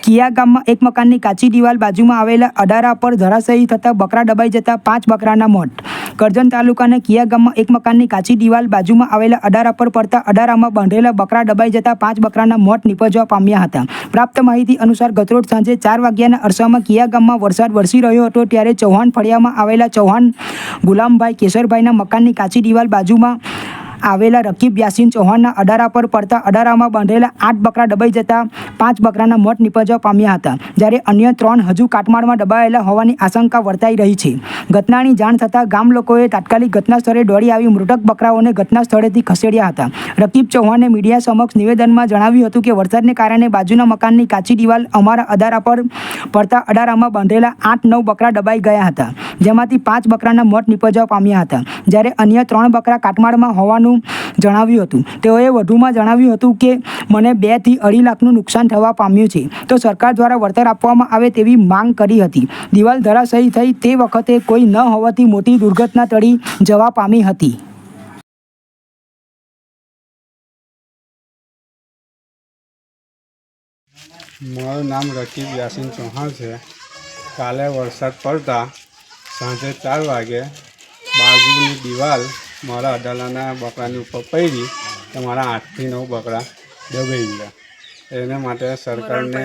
કિયા ગામમાં એક મકાનની કાચી દિવાલ બાજુમાં આવેલા અડારા પર ધરાશાયી થતાં બકરા દબાઈ જતા 5 બકરાના મોત। કરજણ તાલુકાના કિયા ગામમાં એક મકાનની કાચી દિવાલ બાજુમાં આવેલા અડારા પર પડતા અડારામાં બાંધેલા બકરા દબાઈ જતા 5 બકરાના મોત નીપજવા પામ્યા હતા। પ્રાપ્ત માહિતી અનુસાર ગતરોજ સાંજે 4 વાગ્યાના અરસામાં કિયા ગામમાં વરસાદ વરસી રહ્યો હતો ત્યારે ચૌહાણ ફળિયામાં આવેલા ચૌહાણ ગુલામભાઈ કેશરભાઈના મકાનની કાચી દિવાલ બાજુમાં આવેલા રકીબ યાસીન ચૌહાણના અડારા પર પડતા અડારામાં બાંધેલા 8 બકરા દબાઈ જતા 5 બકરાના મોત નીપજવા પામ્યા હતા, જ્યારે અન્ય 3 હજુ કાટમાળમાં દબાયેલા હોવાની આશંકા વર્તાઈ રહી છે। ઘટનાની જાણ થતાં ગામ લોકોએ તાત્કાલિક ઘટના સ્થળે દોડી આવી મૃતક બકરાઓને ઘટના સ્થળેથી ખસેડ્યા હતા। રકીબ ચૌહાણે મીડિયા સમક્ષ નિવેદનમાં જણાવ્યું હતું કે વરસાદને કારણે બાજુના મકાનની કાચી દિવાલ અમારા અડારા પર પડતા અડારામાં બાંધેલા 8-9 બકરા દબાઈ ગયા હતા, જેમાંથી 5 બકરાના મોત નીપજવા પામ્યા હતા, જ્યારે અન્ય 3 બકરા કાટમાળમાં હોવાનું જણાવ્યું હતું। તેઓએ વધુમાં જણાવ્યું હતું કે મને 2 થી 2.5 લાખનું નુકસાન થવા પામ્યું છે, તો સરકાર દ્વારા વળતર આપવામાં આવે તેવી માંગ કરી હતી। દિવાલ ધરાશાયી થઈ તે વખતે કોઈ ન હોવાથી મોટી દુર્ઘટના ટળી જવા પામી હતી। મારું નામ રકીબ યાસીન ચૌહાણ છે। કાલે વરસાદ પડતા સાંજે 4 વાગે બાજુની દિવાલ મારા અડાલાના બકરાની ઉપર પડી તો મારા 8 થી 9 બકરા દબાઈ ગયા। એને માટે સરકારને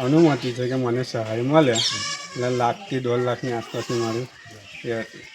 અનુમતિ છે કે મને સહાય મળે, એટલે 1 લાખ થી 1.5 લાખની આસપાસની મારી એ હતી।